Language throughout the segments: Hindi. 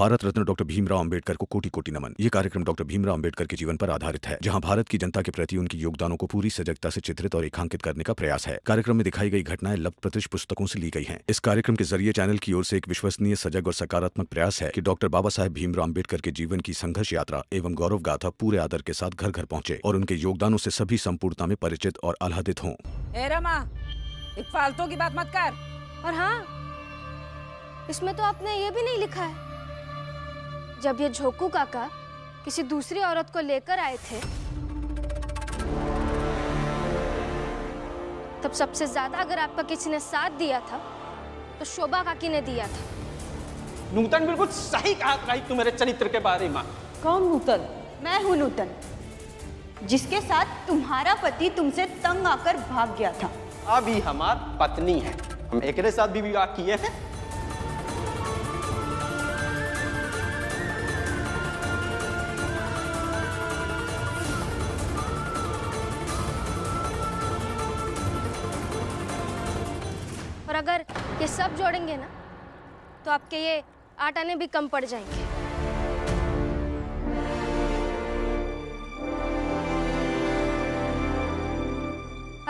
भारत रत्न डॉक्टर भीमराव अंबेडकर को कोटि कोटि नमन। ये कार्यक्रम डॉक्टर भीमराव अंबेडकर के जीवन पर आधारित है, जहां भारत की जनता के प्रति उनके योगदानों को पूरी सजगता से चित्रित और रेखांकित करने का प्रयास है। कार्यक्रम में दिखाई गई घटनाएं लब्ध पुस्तकों से ली गई हैं। इस कार्यक्रम के जरिए चैनल की ओर से एक विश्वसनीय, सजग और सकारात्मक प्रयास है कि डॉक्टर बाबा साहेब भीमराव अंबेडकर के जीवन की संघर्ष यात्रा एवं गौरव गाथा पूरे आदर के साथ घर घर पहुंचे और उनके योगदानों से सभी संपूर्णता में परिचित और आह्लादित हों। रमा, एक फालतू की बात मत कर। और हाँ, इसमें तो आपने ये भी नहीं लिखा है, जब ये झोकू काका किसी दूसरी औरत को लेकर आए थे तब सबसे ज्यादा अगर आपका किसी ने साथ दिया था तो शोभा काकी ने दिया था। नूतन बिल्कुल सही कहा भाई तू मेरे चरित्र के बारे में। कौन नूतन? मैं हूँ नूतन, जिसके साथ तुम्हारा पति तुमसे तंग आकर भाग गया था। अभी हमार पत्नी है, हम एक साथ भी विवाह किए हैं। और अगर ये सब जोड़ेंगे ना तो आपके ये 8 आने भी कम पड़ जाएंगे।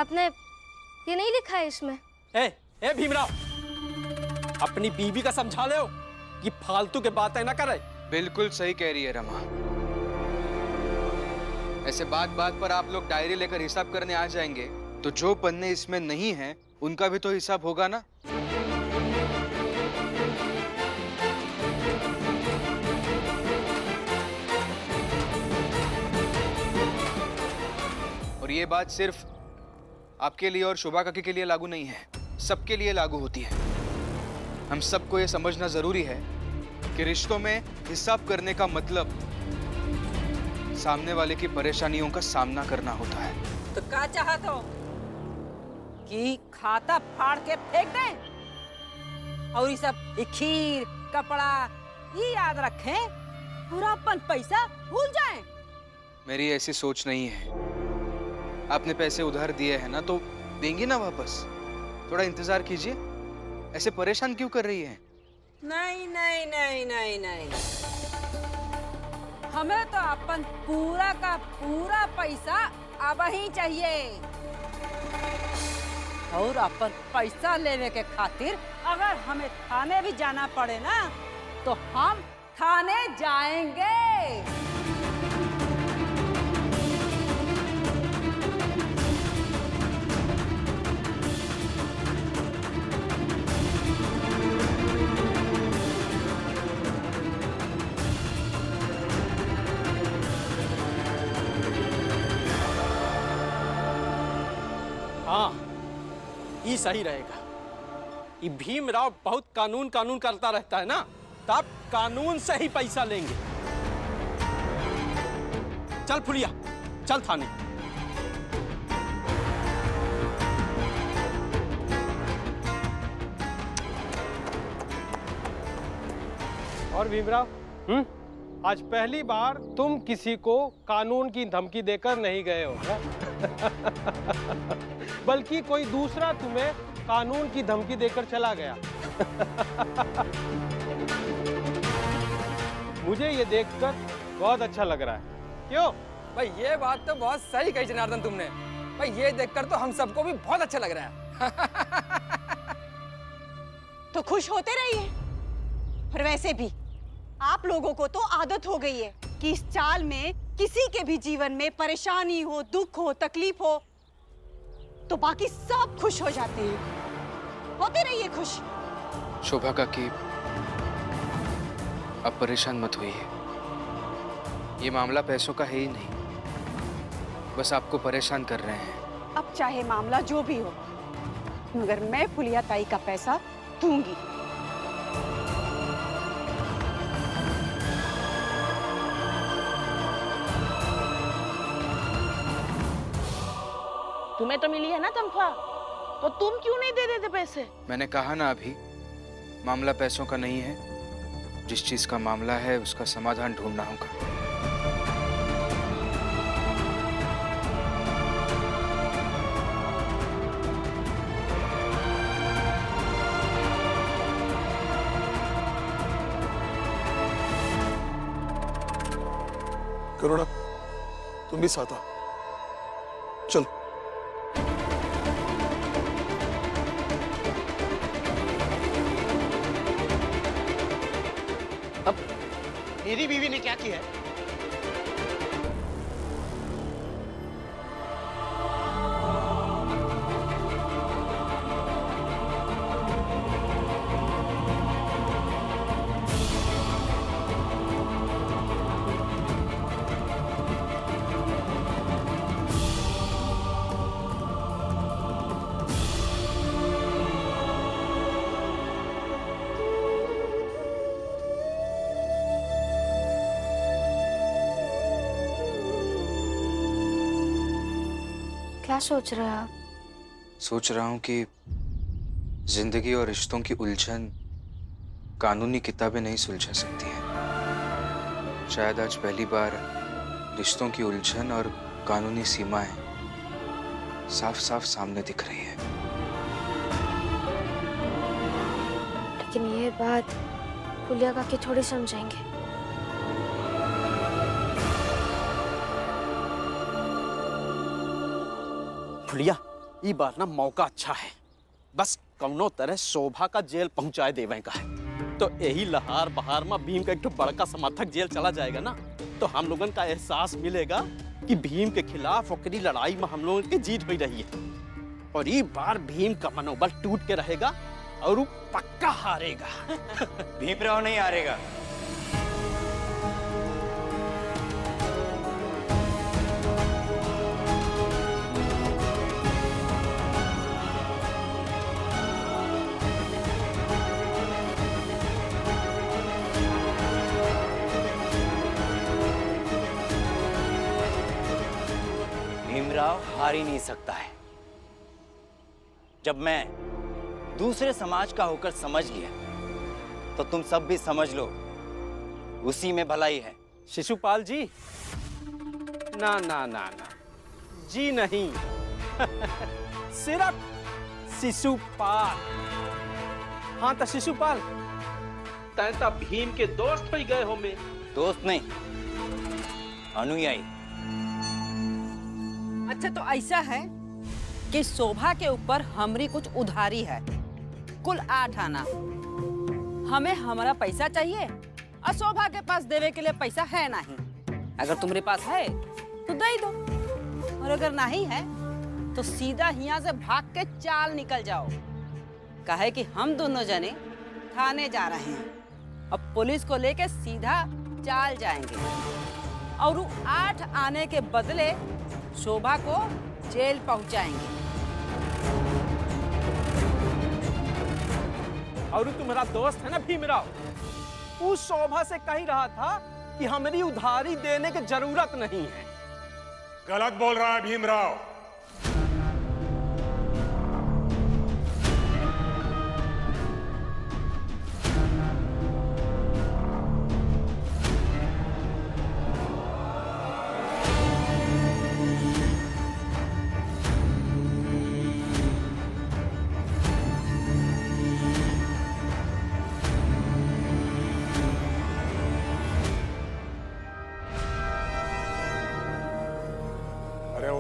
आपने ये नहीं लिखा है इसमें। ए भीमराव, अपनी बीवी का समझा ले कि फालतू के बातें ना करे। बिल्कुल सही कह रही है रमा। ऐसे बात बात पर आप लोग डायरी लेकर हिसाब करने आ जाएंगे तो जो पन्ने इसमें नहीं है उनका भी तो हिसाब होगा ना। और ये बात सिर्फ आपके लिए और शोभा काकी के लिए लागू नहीं है, सबके लिए लागू होती है। हम सबको ये समझना जरूरी है कि रिश्तों में हिसाब करने का मतलब सामने वाले की परेशानियों का सामना करना होता है। तो क्या चाहते हो कि खाता फाड़ के फेंक दें और ये सब खीर कपड़ा ये याद रखें, पूरा अपन पैसा भूल जाएं? मेरी ऐसी सोच नहीं है। आपने पैसे उधार दिए हैं ना, तो देंगी ना वापस। थोड़ा इंतजार कीजिए, ऐसे परेशान क्यों कर रही है? नहीं नहीं नहीं नहीं नहीं, हमें तो अपन पूरा का पूरा पैसा अब ही चाहिए। और अपन पैसा लेने के खातिर अगर हमें थाने भी जाना पड़े ना तो हम थाने जाएंगे। हाँ, ये सही रहेगा। ये भीमराव बहुत कानून कानून करता रहता है ना, तब कानून से ही पैसा लेंगे। चल फुलिया, चल थाने। और भीमराव, आज पहली बार तुम किसी को कानून की धमकी देकर नहीं गए हो बल्कि कोई दूसरा तुम्हें कानून की धमकी देकर चला गया मुझे ये देखकर बहुत अच्छा लग रहा है। क्यों भाई? ये बात तो बहुत सही कही जनार्दन तुमने। भाई ये देखकर तो हम सबको भी बहुत अच्छा लग रहा है तो खुश होते रहिए। और वैसे भी आप लोगों को तो आदत हो गई है कि इस चाल में किसी के भी जीवन में परेशानी हो, दुख हो, तकलीफ हो तो बाकी सब खुश हो जाते हैं। होते रहिए खुश। शोभा काकी, अब परेशान मत होइए। ये मामला पैसों का है ही नहीं, बस आपको परेशान कर रहे हैं। अब चाहे मामला जो भी हो, मगर मैं फुलिया ताई का पैसा दूंगी। तुम्हें तो मिली है ना तनख्वाह, तो तुम क्यों नहीं दे देते पैसे? मैंने कहा ना अभी, मामला पैसों का नहीं है। जिस चीज का मामला है उसका समाधान ढूंढना होगा। करुणा तुम भी साथ आओ, चलो। अब मेरी बीवी ने क्या किया है? क्या सोच रहे हैं आप? सोच रहा हूं कि जिंदगी और रिश्तों की उलझन कानूनी किताबें नहीं सुलझा सकती हैं। शायद आज पहली बार रिश्तों की उलझन और कानूनी सीमाएं साफ साफ सामने दिख रही है। लेकिन ये बात फुलिया काकी थोड़ी समझेंगे। फुलिया, ये बार ना मौका अच्छा है, बस कौनो तरह शोभा का जेल पहुंचाए देवे का है। तो यही लहार बहार में भीम का एक तो बड़का समर्थक जेल चला जाएगा ना, तो हम लोगन का एहसास मिलेगा कि भीम के खिलाफ ओकरी लड़ाई में हम लोगों की जीत हुई रही है। और ये बार भीम का मनोबल टूट के रहेगा और वो पक्का हारेगा। भीमराव नहीं हारेगा। भीमराव हार ही नहीं सकता है। जब मैं दूसरे समाज का होकर समझ लिया, तो तुम सब भी समझ लो, उसी में भलाई है। शिशुपाल जी, ना ना ना ना जी नहीं। सिर्फ शिशुपाल। हाँ तो शिशुपाल, तैता भीम के दोस्त हो गए हो में। दोस्त नहीं, अनुयायी। अच्छा तो ऐसा है कि शोभा के ऊपर हमारी कुछ उधारी है, कुल 8 आना। हमें हमारा पैसा चाहिए और शोभा के पास देवे के लिए पैसा है नहीं। अगर तुम्हारे पास है तो दे दो, और अगर नहीं है तो सीधा यहाँ से भाग के चाल निकल जाओ। कहे कि हम दोनों जने थाने जा रहे हैं, अब पुलिस को लेके सीधा चाल जाएंगे और वो 8 आने के बदले शोभा को जेल पहुंचाएंगे। और तुम्हारा दोस्त है ना भीमराव, उस शोभा से कह रहा था कि हमारी उधारी देने की जरूरत नहीं है। गलत बोल रहा है भीमराव।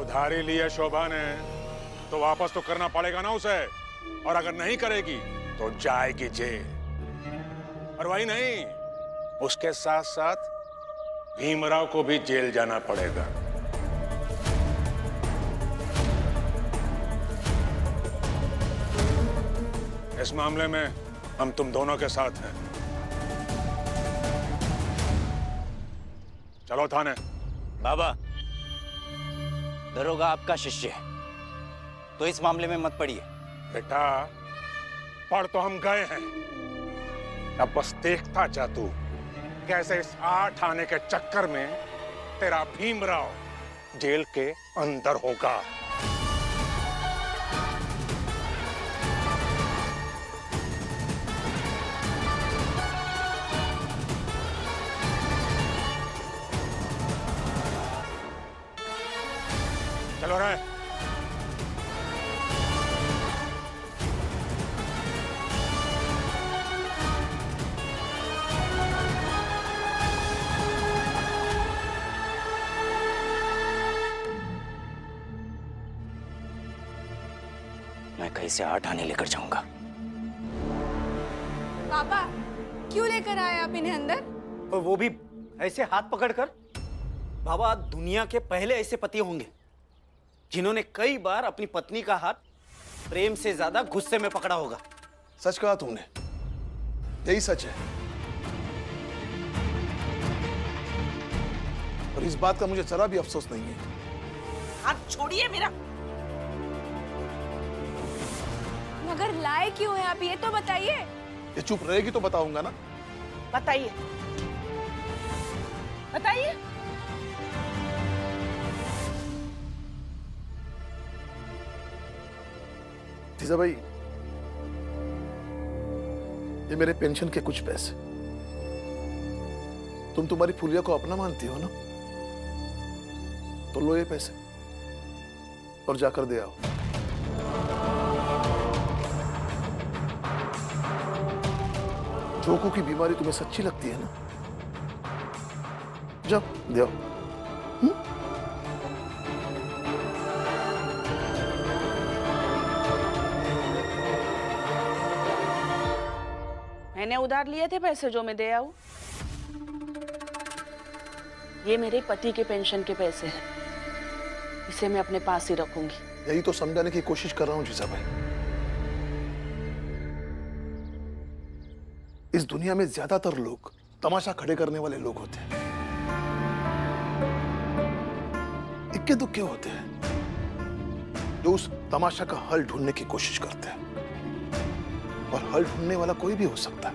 उधारी ली है शोभा ने, तो वापस तो करना पड़ेगा ना उसे, और अगर नहीं करेगी तो जाएगी जेल। और वही नहीं, उसके साथ साथ भीमराव को भी जेल जाना पड़ेगा। इस मामले में हम तुम दोनों के साथ हैं। चलो थाने। बाबा, दरोगा आपका शिष्य है, तो इस मामले में मत पड़िए। बेटा, पढ़ तो हम गए हैं, अब बस देखता जा तू कैसे इस 8 आने के चक्कर में तेरा भीमराव जेल के अंदर होगा। चलो रे। कहीं से आठाने लेकर जाऊंगा। पापा क्यों लेकर आए आप इन्हें अंदर? और वो भी ऐसे हाथ पकड़कर। बाबा, दुनिया के पहले ऐसे पति होंगे जिन्होंने कई बार अपनी पत्नी का हाथ प्रेम से ज्यादा गुस्से में पकड़ा होगा। सच कहा तुमने, यही सच है। और इस बात का मुझे जरा भी अफसोस नहीं है। हाथ छोड़िए मेरा। मगर लाए क्यों हैं आप, ये तो बताइए। ये चुप रहेगी तो बताऊंगा ना। बताइए बताइए। जीजा भाई, ये मेरे पेंशन के कुछ पैसे। तुम तुम्हारी फुलिया को अपना मानती हो ना, तो लो ये पैसे और जाकर दे आओ। जोकू की बीमारी तुम्हें सच्ची लगती है ना? जाओ दे आओ। मैंने उधार लिए थे पैसे जो मैं दे आऊं। ये मेरे पति के पेंशन के पैसे हैं, इसे मैं अपने पास ही रखूंगी। यही तो समझाने की कोशिश कर रहा हूं जीजा भाई। इस दुनिया में ज्यादातर लोग तमाशा खड़े करने वाले लोग होते हैं। इक्के दुक्के होते हैं जो उस तमाशा का हल ढूंढने की कोशिश करते हैं, और हल ढूंढने वाला कोई भी हो सकता है।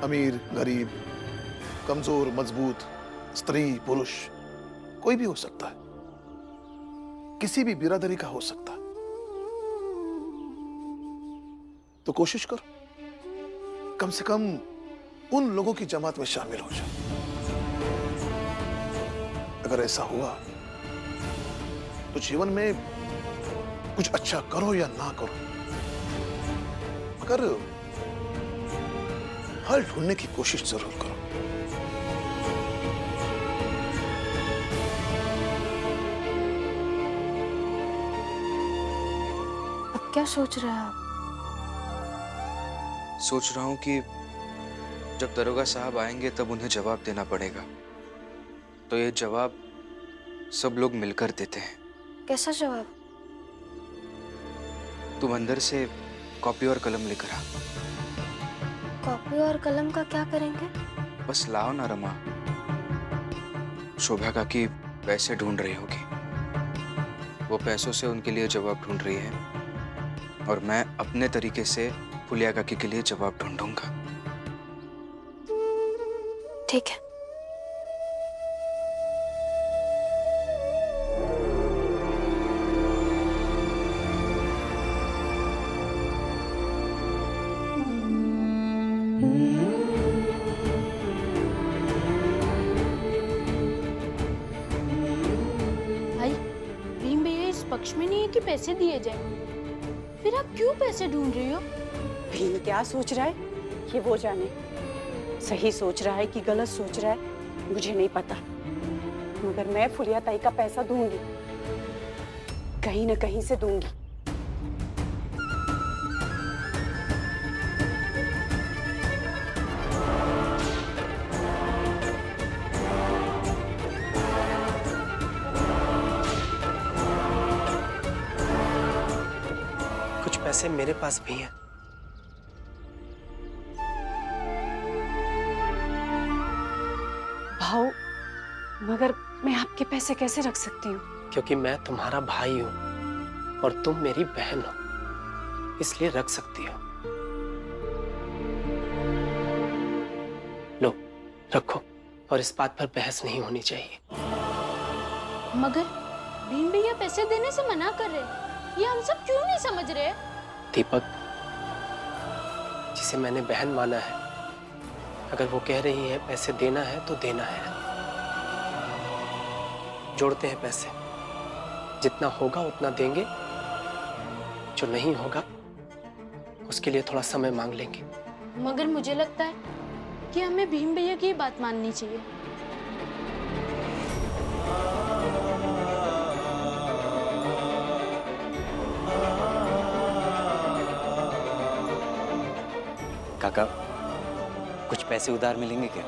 अमीर, गरीब, कमजोर, मजबूत, स्त्री, पुरुष, कोई भी हो सकता है, किसी भी बिरादरी का हो सकता है। तो कोशिश करो कम से कम उन लोगों की जमात में शामिल हो जाओ। अगर ऐसा हुआ तो जीवन में कुछ अच्छा करो या ना करो, मगर हल ढूंढने की कोशिश जरूर करो। अब क्या सोच रहे हैं आप? सोच रहा हूं कि जब दरोगा साहब आएंगे तब उन्हें जवाब देना पड़ेगा, तो ये जवाब सब लोग मिलकर देते हैं। कैसा जवाब? तुम अंदर से कॉपी और कलम लेकर आ। कॉपी और कलम का क्या करेंगे? बस लाओ ना रमा। शोभा काकी पैसे ढूंढ रही होगी, वो पैसों से उनके लिए जवाब ढूंढ रही है, और मैं अपने तरीके से फुलिया काकी के लिए जवाब ढूंढूंगा। ठीक है। भाई, भीम भैया इस पक्ष में नहीं है कि पैसे दिए जाए, फिर आप क्यों पैसे ढूंढ रही हो? भीम क्या सोच रहा है ये वो जाने। सही सोच रहा है कि गलत सोच रहा है मुझे नहीं पता, मगर मैं फुलिया ताई का पैसा दूंगी, कहीं न कहीं से दूंगी। कुछ पैसे मेरे पास भी हैं। भाऊ, मगर मैं आपके पैसे कैसे रख सकती हूँ? क्योंकि मैं तुम्हारा भाई हूं और तुम मेरी बहन हो, इसलिए रख सकती हो। लो, रखो, और इस बात पर बहस नहीं होनी चाहिए। मगर भीम भैया पैसे देने से मना कर रहे, ये हम सब क्यों नहीं समझ रहे? दीपक, जिसे मैंने बहन माना है, अगर वो कह रही है पैसे देना है तो देना है। जोड़ते हैं पैसे, जितना होगा उतना देंगे, जो नहीं होगा उसके लिए थोड़ा समय मांग लेंगे। मगर मुझे लगता है कि हमें भीम भैया की बात माननी चाहिए। काका, कुछ पैसे उधार मिलेंगे क्या?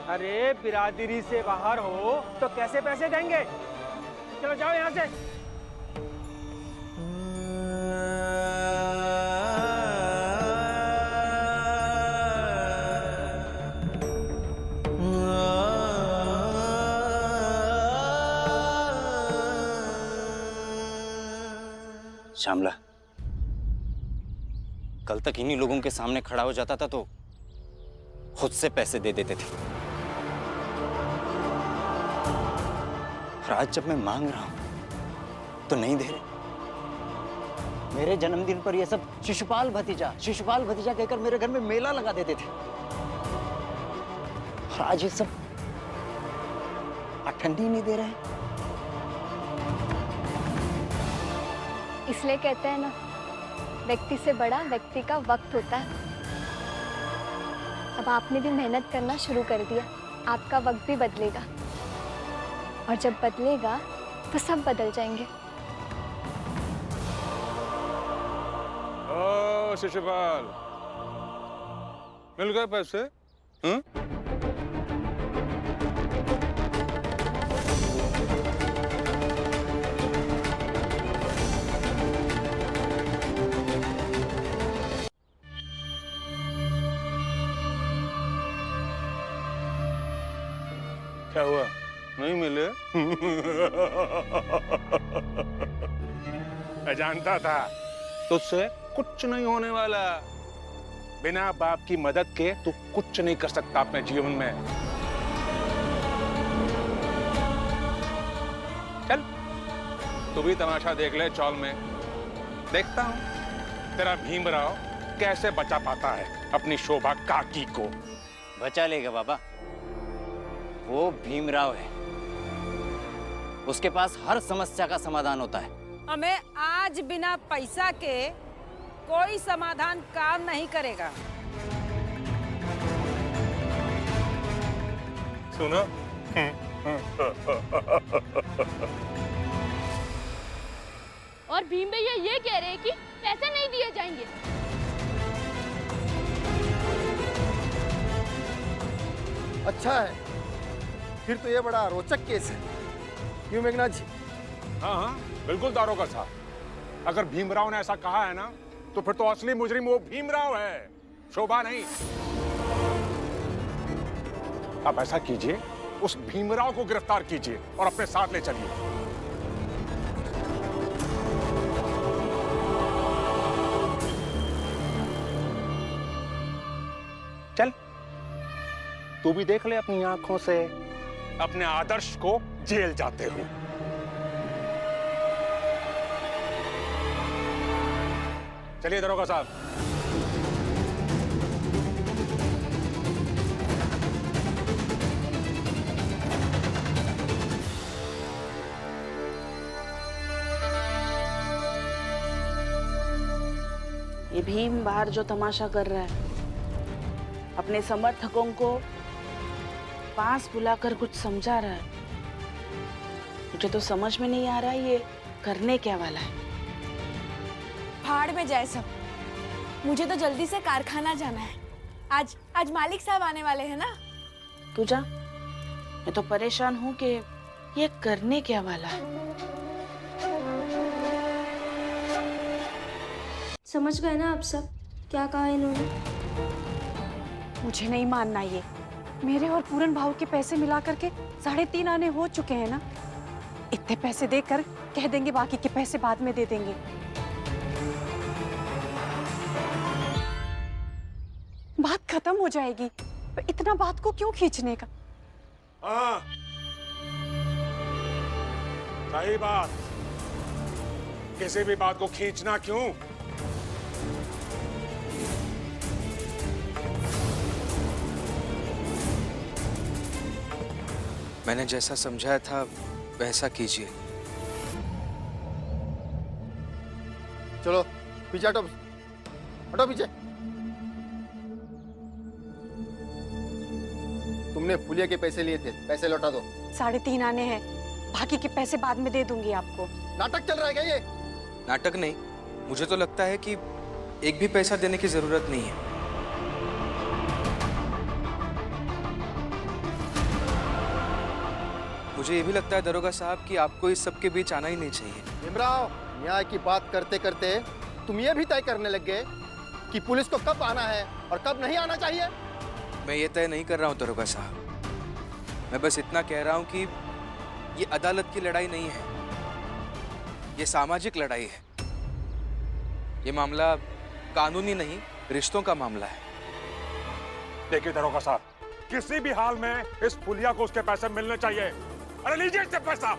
अरे बिरादरी से बाहर हो तो कैसे पैसे देंगे? चलो जाओ यहाँ से। श्यामला, कल तक इन्हीं लोगों के सामने खड़ा हो जाता था तो खुद से पैसे दे देते थे, और आज जब मैं मांग रहा हूं तो नहीं दे रहे। मेरे जन्मदिन पर ये सब शिशुपाल भतीजा कहकर मेरे घर में मेला लगा देते थे, और आज ये सब ठंडी नहीं दे रहे। इसलिए कहते हैं ना, व्यक्ति से बड़ा व्यक्ति का वक्त होता है। अब आपने भी मेहनत करना शुरू कर दिया, आपका वक्त भी बदलेगा, और जब बदलेगा तो सब बदल जाएंगे। ओ शिशुपाल, मिल गए पैसे? क्या हुआ, नहीं मिले? मैं जानता था तुझसे कुछ नहीं होने वाला। बिना बाप की मदद के तू कुछ नहीं कर सकता अपने जीवन में। चल तू भी तमाशा देख ले चौल में। देखता हूं तेरा भीमराव कैसे बचा पाता है अपनी शोभा काकी को। बचा लेगा बाबा, वो भीमराव है, उसके पास हर समस्या का समाधान होता है। हमें आज बिना पैसा के कोई समाधान काम नहीं करेगा। सुनो, और भीम भैया ये कह रहे हैं कि पैसे नहीं दिए जाएंगे। अच्छा है, फिर तो ये बड़ा रोचक केस है, क्यों मेघनाथ जी? हाँ हाँ बिल्कुल दारोगा साहब, अगर भीमराव ने ऐसा कहा है ना तो फिर तो असली मुजरिम वो भीमराव है, शोभा नहीं। आप ऐसा कीजिए, उस भीमराव को गिरफ्तार कीजिए और अपने साथ ले चलिए। चल तू भी देख ले अपनी आंखों से अपने आदर्श को जेल जाते हुए। चलिए दरोगा साहब। ये भीम बाहर जो तमाशा कर रहा है, अपने समर्थकों को पास बुलाकर कुछ समझा रहा है। मुझे तो समझ में नहीं आ रहा ये करने क्या वाला है। भाड़ में जाए सब, मुझे तो जल्दी से कारखाना जाना है। आज मालिक साहब आने वाले हैं ना। तू जा, मैं तो परेशान हूँ कि ये करने क्या वाला है। समझ गए ना आप सब क्या कहा इन्होंने? मुझे नहीं मानना ये। मेरे और पूरन भाव के पैसे मिला करके 3.5 आने हो चुके हैं ना। इतने पैसे देकर कह देंगे बाकी के पैसे बाद में दे देंगे। बात खत्म हो जाएगी, तो इतना बात को क्यों खींचने का? हाँ सही बात, किसी भी बात को खींचना क्यों? मैंने जैसा समझाया था वैसा कीजिए। चलो पीछे हटो, हटो पीछे। तुमने फुलिया के पैसे लिए थे, पैसे लौटा दो। 3.5 आने हैं, बाकी के पैसे बाद में दे दूंगी आपको। नाटक चल रहा है क्या ये? नाटक नहीं, मुझे तो लगता है कि एक भी पैसा देने की जरूरत नहीं है। मुझे ये भी लगता है दरोगा साहब कि आपको इस सब के बीच आना ही नहीं चाहिए। भीमराव, न्याय की बात करते करते तुम ये भी तय करने लग गए कि पुलिस को कब आना है और कब नहीं आना चाहिए। मैं ये तय नहीं कर रहा हूँ दरोगा साहब, मैं बस इतना कह रहा हूँ कि ये अदालत की लड़ाई नहीं है, ये सामाजिक लड़ाई है। ये मामला कानूनी नहीं, रिश्तों का मामला है। देखिए दरोगा साहब, किसी भी हाल में इस फुलिया को उसके पैसे मिलने चाहिए। अरे लीजिए इससे पैसा।